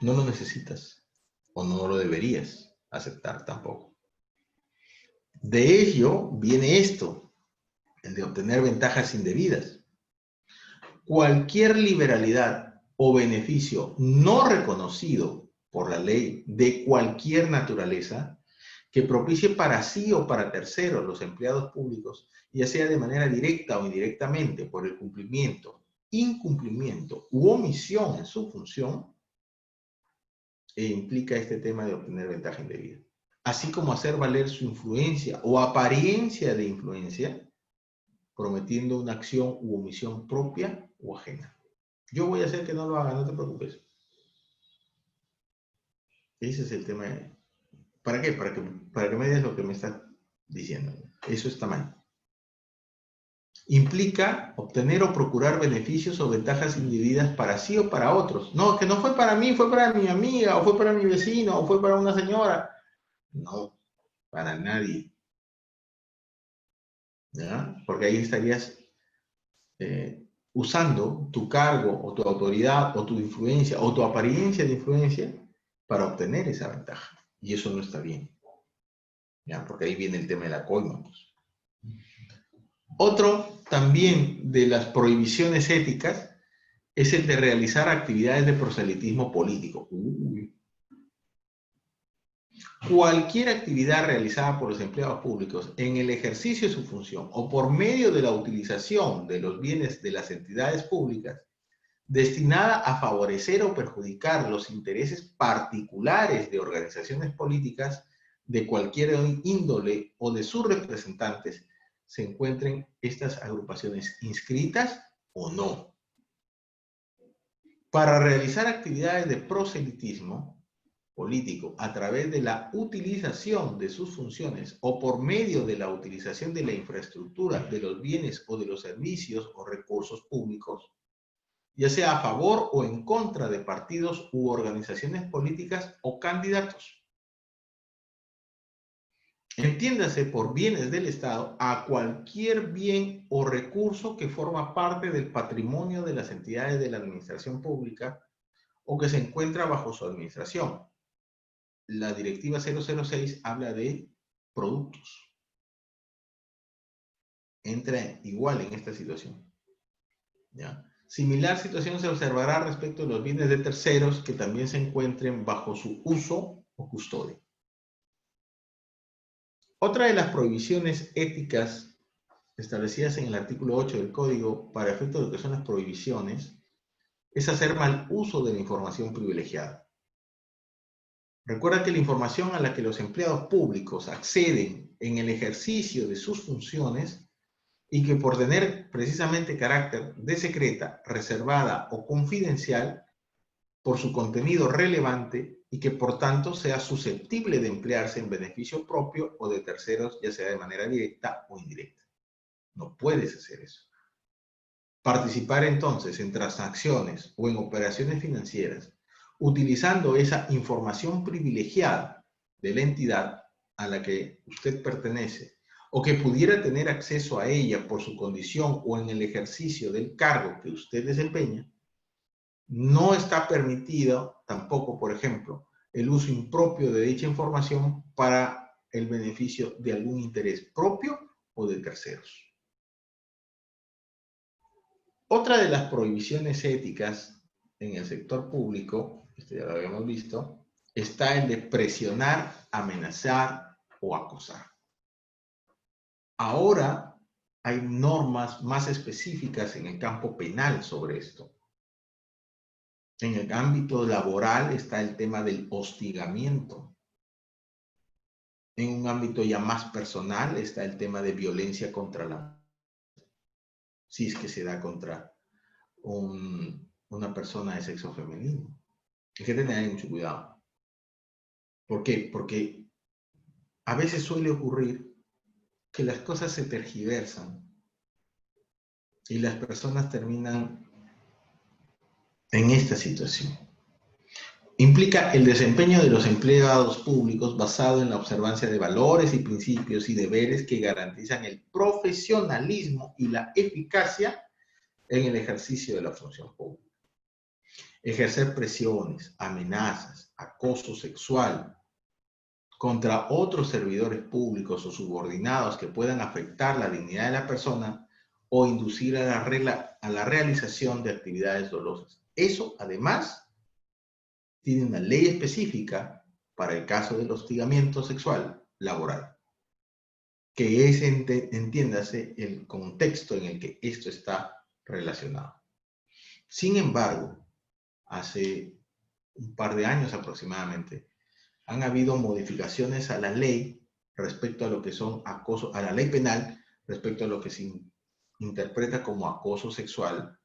A: No lo necesitas o no lo deberías aceptar tampoco. De ello viene esto. el de obtener ventajas indebidas. Cualquier liberalidad o beneficio no reconocido por la ley de cualquier naturaleza que propicie para sí o para terceros los empleados públicos, ya sea de manera directa o indirectamente por el cumplimiento, incumplimiento u omisión en su función, implica este tema de obtener ventaja indebida. Así como hacer valer su influencia o apariencia de influencia, prometiendo una acción u omisión propia o ajena. Yo voy a hacer que no lo haga, no te preocupes. Ese es el tema. ¿Para qué? Para que me digas lo que me estás diciendo. Eso está mal. Implica obtener o procurar beneficios o ventajas indebidas para sí o para otros. No, que no fue para mí, fue para mi amiga, o fue para mi vecino, o fue para una señora. No, para nadie. ¿Ya? Porque ahí estarías usando tu cargo o tu autoridad o tu influencia o tu apariencia de influencia para obtener esa ventaja. Y eso no está bien. ¿Ya? Porque ahí viene el tema de la coima. Pues. Otro también de las prohibiciones éticas es el de realizar actividades de proselitismo político. Cualquier actividad realizada por los empleados públicos en el ejercicio de su función o por medio de la utilización de los bienes de las entidades públicas destinada a favorecer o perjudicar los intereses particulares de organizaciones políticas de cualquier índole o de sus representantes, se encuentren estas agrupaciones inscritas o no. Para realizar actividades de proselitismo político a través de la utilización de sus funciones o por medio de la utilización de la infraestructura, de los bienes o de los servicios o recursos públicos, ya sea a favor o en contra de partidos u organizaciones políticas o candidatos. Entiéndase por bienes del Estado a cualquier bien o recurso que forma parte del patrimonio de las entidades de la administración pública o que se encuentra bajo su administración. La Directiva 006 habla de productos. Entra igual en esta situación. ¿Ya? Similar situación se observará respecto de los bienes de terceros que también se encuentren bajo su uso o custodia. Otra de las prohibiciones éticas establecidas en el artículo 8 del Código para efectos de lo que son las prohibiciones es hacer mal uso de la información privilegiada. Recuerda que la información a la que los empleados públicos acceden en el ejercicio de sus funciones y que por tener precisamente carácter de secreta, reservada o confidencial, por su contenido relevante y que por tanto sea susceptible de emplearse en beneficio propio o de terceros, ya sea de manera directa o indirecta. No puedes hacer eso. Participar entonces en transacciones o en operaciones financieras utilizando esa información privilegiada de la entidad a la que usted pertenece o que pudiera tener acceso a ella por su condición o en el ejercicio del cargo que usted desempeña, no está permitido tampoco, por ejemplo, el uso impropio de dicha información para el beneficio de algún interés propio o de terceros. Otra de las prohibiciones éticas en el sector público, esto ya lo habíamos visto, está el de presionar, amenazar o acosar. Ahora hay normas más específicas en el campo penal sobre esto. En el ámbito laboral está el tema del hostigamiento. En un ámbito ya más personal está el tema de violencia contra la mujer, si es que se da contra una persona de sexo femenino. Hay que tener mucho cuidado. ¿Por qué? Porque a veces suele ocurrir que las cosas se tergiversan y las personas terminan en esta situación. Implica el desempeño de los empleados públicos basado en la observancia de valores y principios y deberes que garantizan el profesionalismo y la eficacia en el ejercicio de la función pública. Ejercer presiones, amenazas, acoso sexual, contra otros servidores públicos o subordinados que puedan afectar la dignidad de la persona o inducir a la realización de actividades dolosas. Eso, además, tiene una ley específica para el caso del hostigamiento sexual laboral, que es, entiéndase, el contexto en el que esto está relacionado. Sin embargo, hace un par de años aproximadamente, han habido modificaciones a la ley respecto a lo que son acoso, a la ley penal respecto a lo que se interpreta como acoso sexual,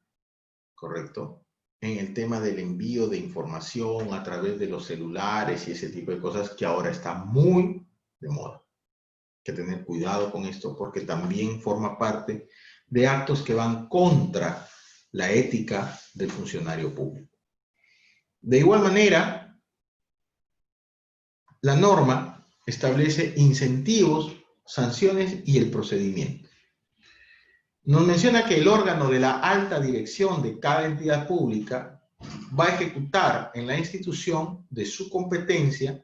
A: ¿correcto? En el tema del envío de información a través de los celulares y ese tipo de cosas que ahora está muy de moda. Hay que tener cuidado con esto porque también forma parte de actos que van contra la ética del funcionario público. De igual manera, la norma establece incentivos, sanciones y el procedimiento. Nos menciona que el órgano de la alta dirección de cada entidad pública va a ejecutar en la institución de su competencia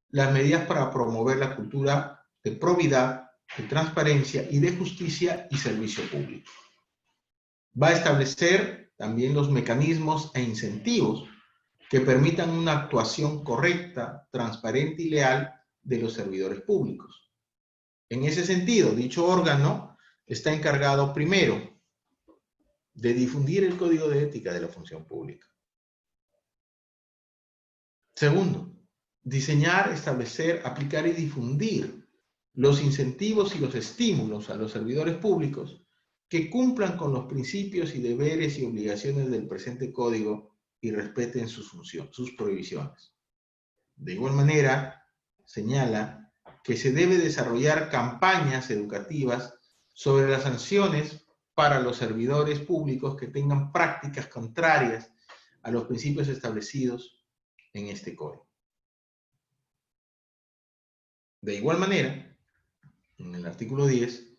A: las medidas para promover la cultura de probidad, de transparencia y de justicia y servicio público. Va a establecer también los mecanismos e incentivos que permitan una actuación correcta, transparente y leal de los servidores públicos. En ese sentido, dicho órgano está encargado primero de difundir el código de ética de la función pública. Segundo, diseñar, establecer, aplicar y difundir los incentivos y los estímulos a los servidores públicos que cumplan con los principios y deberes y obligaciones del presente código y respeten sus prohibiciones. De igual manera, señala que se debe desarrollar campañas educativas sobre las sanciones para los servidores públicos que tengan prácticas contrarias a los principios establecidos en este código. De igual manera, en el artículo 10,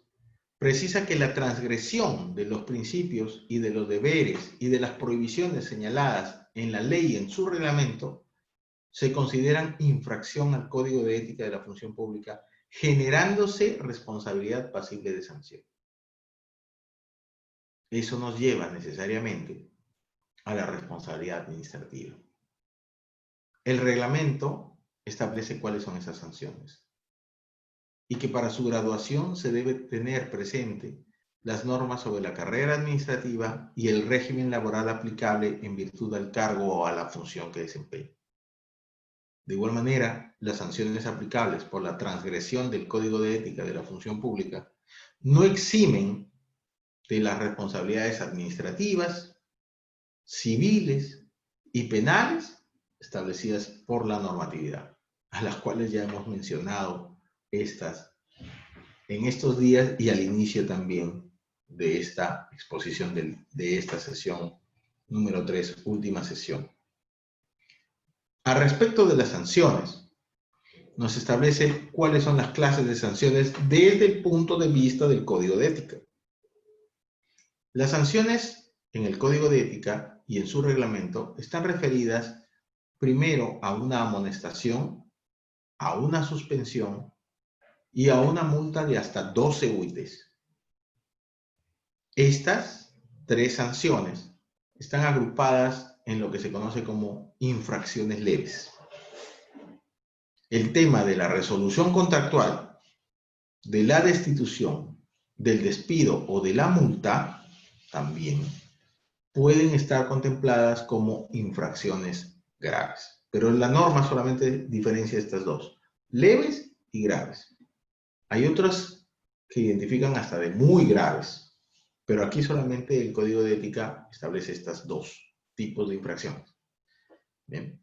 A: precisa que la transgresión de los principios y de los deberes y de las prohibiciones señaladas en la ley y en su reglamento se consideran infracción al Código de Ética de la Función Pública, generándose responsabilidad pasible de sanción. Eso nos lleva necesariamente a la responsabilidad administrativa. El reglamento establece cuáles son esas sanciones y que para su graduación se debe tener presente las normas sobre la carrera administrativa y el régimen laboral aplicable en virtud del cargo o a la función que desempeña. De igual manera, las sanciones aplicables por la transgresión del Código de Ética de la Función Pública no eximen de las responsabilidades administrativas, civiles y penales establecidas por la normatividad, a las cuales ya hemos mencionado en estos días y al inicio también de esta exposición de esta sesión número 3, última sesión. Al respecto de las sanciones, nos establece cuáles son las clases de sanciones desde el punto de vista del Código de Ética. Las sanciones en el Código de Ética y en su reglamento están referidas primero a una amonestación, a una suspensión y a una multa de hasta 12 UITs. Estas tres sanciones están agrupadas en lo que se conoce como infracciones leves. El tema de la resolución contractual, de la destitución, del despido o de la multa también pueden estar contempladas como infracciones graves. Pero la norma solamente diferencia estas dos, leves y graves. Hay otras que identifican hasta de muy graves, pero aquí solamente el Código de Ética establece estas dos tipos de infracciones. Bien.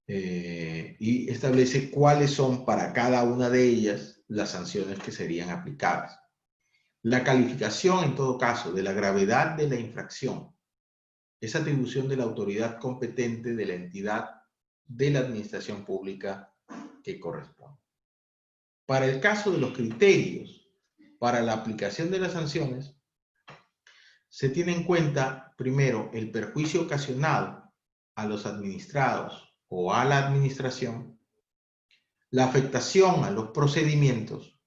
A: Y establece cuáles son para cada una de ellas las sanciones que serían aplicables. La calificación, en todo caso, de la gravedad de la infracción es atribución de la autoridad competente de la entidad de la administración pública que corresponde. Para el caso de los criterios para la aplicación de las sanciones, se tiene en cuenta, primero, el perjuicio ocasionado a los administrados o a la administración, la afectación a los procedimientos,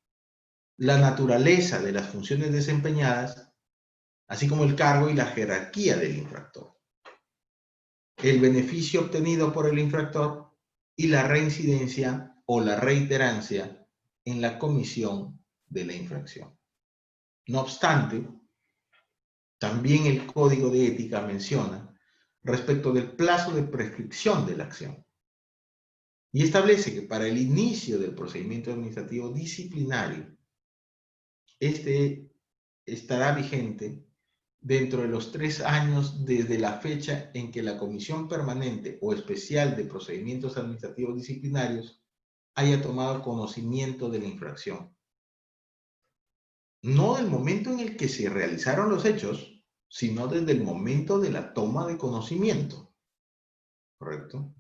A: la naturaleza de las funciones desempeñadas, así como el cargo y la jerarquía del infractor, el beneficio obtenido por el infractor y la reincidencia o la reiterancia en la comisión de la infracción. No obstante, también el Código de Ética menciona respecto del plazo de prescripción de la acción y establece que para el inicio del procedimiento administrativo disciplinario, este estará vigente dentro de los 3 años desde la fecha en que la Comisión Permanente o Especial de Procedimientos Administrativos Disciplinarios haya tomado conocimiento de la infracción. No del momento en el que se realizaron los hechos, sino desde el momento de la toma de conocimiento. ¿Correcto?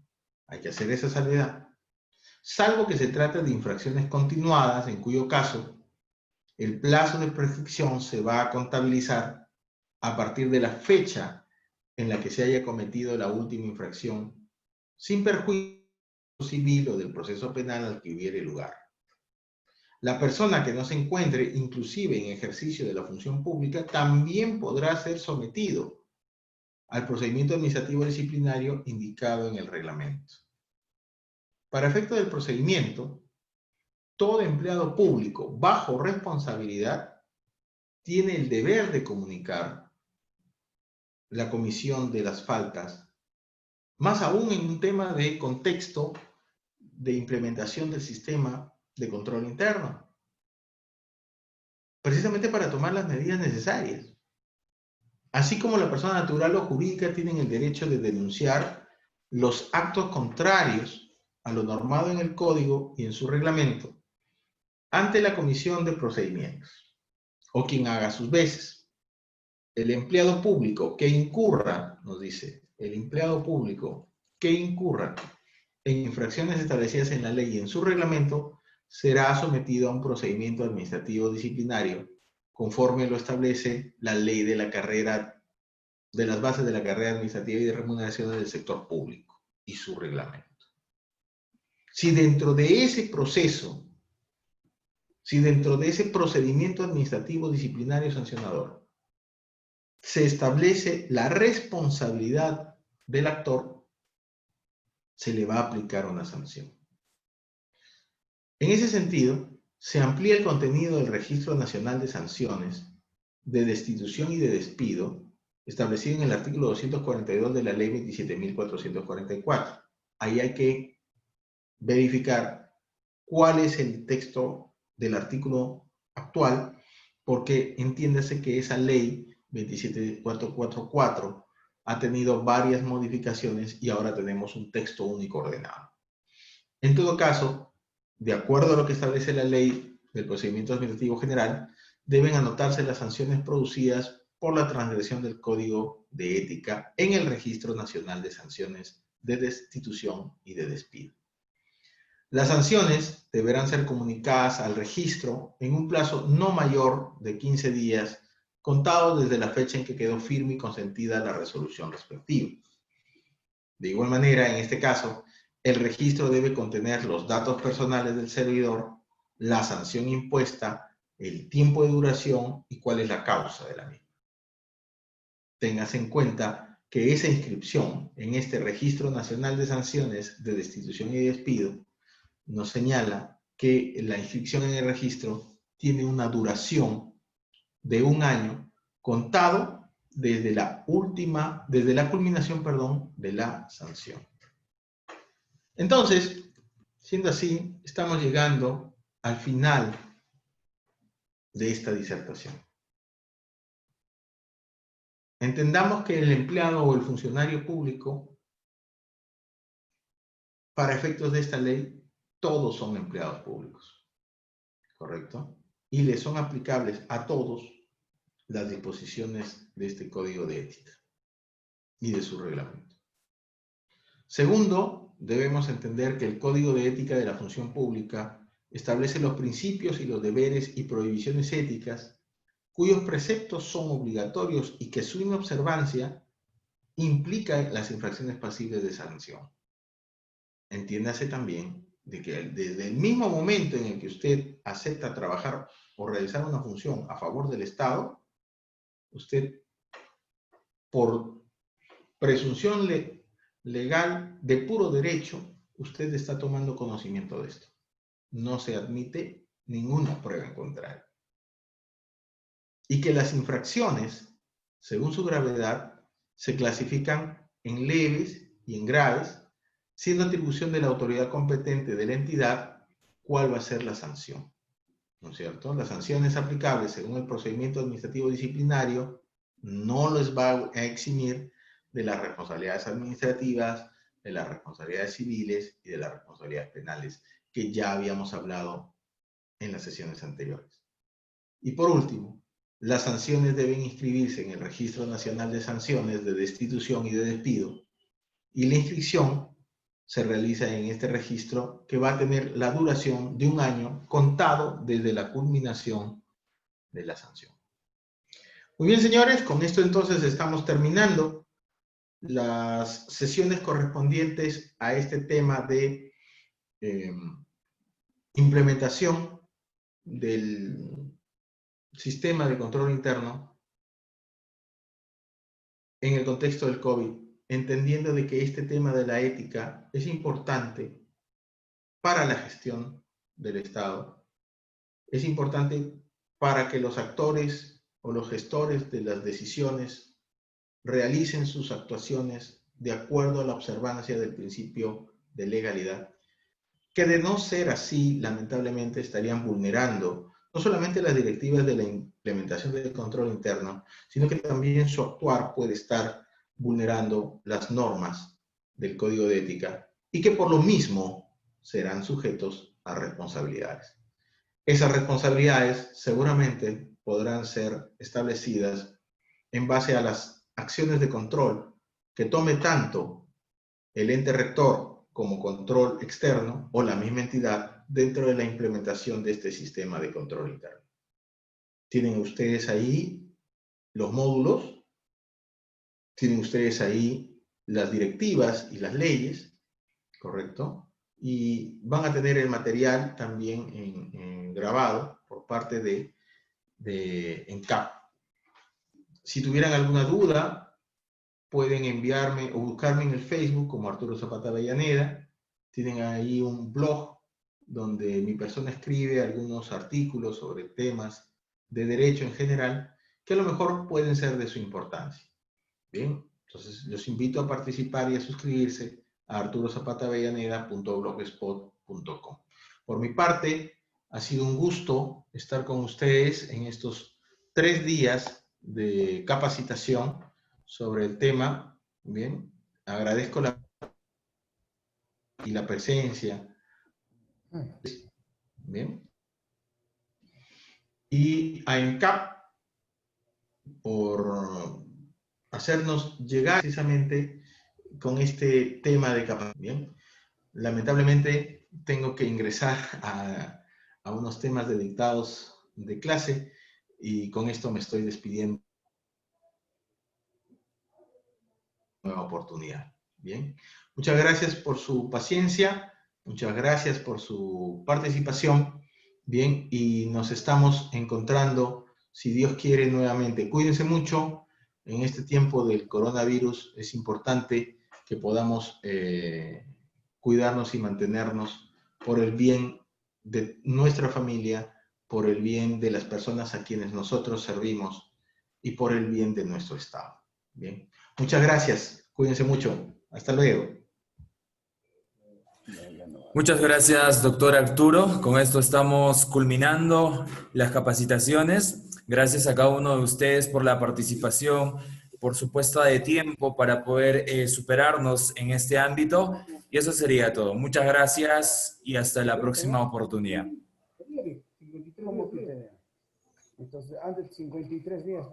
A: Hay que hacer esa salvedad. Salvo que se trate de infracciones continuadas, en cuyo caso el plazo de prescripción se va a contabilizar a partir de la fecha en la que se haya cometido la última infracción, sin perjuicio civil o del proceso penal al que hubiere lugar. La persona que no se encuentre inclusive en ejercicio de la función pública también podrá ser sometido al procedimiento administrativo disciplinario indicado en el reglamento. Para efecto del procedimiento, todo empleado público bajo responsabilidad tiene el deber de comunicar la comisión de las faltas, más aún en un tema de contexto de implementación del sistema de control interno, precisamente para tomar las medidas necesarias. Así como la persona natural o jurídica tienen el derecho de denunciar los actos contrarios a lo normado en el Código y en su reglamento ante la Comisión de Procedimientos, o quien haga sus veces. El empleado público que incurra, nos dice, el empleado público que incurra en infracciones establecidas en la ley y en su reglamento será sometido a un procedimiento administrativo disciplinario conforme lo establece la ley de la carrera, de las bases de la carrera administrativa y de remuneraciones del sector público y su reglamento. Si dentro de ese proceso, si dentro de ese procedimiento administrativo disciplinario sancionador se establece la responsabilidad del actor, se le va a aplicar una sanción. En ese sentido, se amplía el contenido del Registro Nacional de Sanciones de Destitución y de Despido, establecido en el artículo 242 de la Ley 27.444. Ahí hay que verificar cuál es el texto del artículo actual, porque entiéndase que esa Ley 27.444 ha tenido varias modificaciones y ahora tenemos un texto único ordenado. En todo caso, de acuerdo a lo que establece la Ley del Procedimiento Administrativo General, deben anotarse las sanciones producidas por la transgresión del Código de Ética en el Registro Nacional de Sanciones de Destitución y de Despido. Las sanciones deberán ser comunicadas al registro en un plazo no mayor de 15 días, contado desde la fecha en que quedó firme y consentida la resolución respectiva. De igual manera, en este caso, el registro debe contener los datos personales del servidor, la sanción impuesta, el tiempo de duración y cuál es la causa de la misma. Téngase en cuenta que esa inscripción en este Registro Nacional de Sanciones de Destitución y Despido nos señala que la inscripción en el registro tiene una duración de 1 año contado desde la culminación, de la sanción. Entonces, siendo así, estamos llegando al final de esta disertación. Entendamos que el empleado o el funcionario público, para efectos de esta ley, todos son empleados públicos, ¿correcto? Y les son aplicables a todos las disposiciones de este Código de Ética y de su reglamento. Segundo, debemos entender que el Código de Ética de la Función Pública establece los principios y los deberes y prohibiciones éticas cuyos preceptos son obligatorios y que su inobservancia implica las infracciones pasibles de sanción. Entiéndase también de que desde el mismo momento en el que usted acepta trabajar o realizar una función a favor del Estado, usted, por presunción legal de puro derecho, usted está tomando conocimiento de esto. No se admite ninguna prueba en contrario. Y que las infracciones, según su gravedad, se clasifican en leves y en graves, siendo atribución de la autoridad competente de la entidad cuál va a ser la sanción. ¿No es cierto? Las sanciones aplicables según el procedimiento administrativo disciplinario no les va a eximir de las responsabilidades administrativas, de las responsabilidades civiles y de las responsabilidades penales que ya habíamos hablado en las sesiones anteriores. Y por último, las sanciones deben inscribirse en el Registro Nacional de Sanciones de Destitución y de Despido, y la inscripción se realiza en este registro, que va a tener la duración de 1 año contado desde la culminación de la sanción. Muy bien, señores, con esto entonces estamos terminando las sesiones correspondientes a este tema de implementación del sistema de control interno en el contexto del COVID, entendiendo de que este tema de la ética es importante para la gestión del Estado, es importante para que los actores o los gestores de las decisiones realicen sus actuaciones de acuerdo a la observancia del principio de legalidad, que de no ser así, lamentablemente estarían vulnerando no solamente las directivas de la implementación del control interno, sino que también su actuar puede estar vulnerando las normas del Código de Ética y que por lo mismo serán sujetos a responsabilidades. Esas responsabilidades seguramente podrán ser establecidas en base a las acciones de control que tome tanto el ente rector como control externo o la misma entidad dentro de la implementación de este sistema de control interno. Tienen ustedes ahí los módulos, tienen ustedes ahí las directivas y las leyes, ¿correcto? Y van a tener el material también en grabado por parte de ENCAP. Si tuvieran alguna duda, pueden enviarme o buscarme en el Facebook como Arturo Zapata Avellaneda. Tienen ahí un blog donde mi persona escribe algunos artículos sobre temas de derecho en general que a lo mejor pueden ser de su importancia. Bien, entonces los invito a participar y a suscribirse a arturozapataavellaneda.blogspot.com. Por mi parte, ha sido un gusto estar con ustedes en estos 3 días de capacitación sobre el tema. Bien, agradezco la presencia. Bien. Y a ENCAP por hacernos llegar precisamente con este tema de capacitación. Bien. Lamentablemente tengo que ingresar a unos temas de dictados de clase y con esto me estoy despidiendo. Nueva oportunidad. Bien, muchas gracias por su paciencia, muchas gracias por su participación. Bien, y nos estamos encontrando, si Dios quiere, nuevamente. Cuídense mucho. En este tiempo del coronavirus es importante que podamos cuidarnos y mantenernos por el bien de nuestra familia, por el bien de las personas a quienes nosotros servimos y por el bien de nuestro Estado. Bien, muchas gracias. Cuídense mucho. Hasta luego.
B: Muchas gracias, doctor Arturo. Con esto estamos culminando las capacitaciones. Gracias a cada uno de ustedes por la participación, por su puesta de tiempo para poder superarnos en este ámbito. Y eso sería todo. Muchas gracias y hasta la próxima oportunidad.
C: Entonces, antes de 53 días,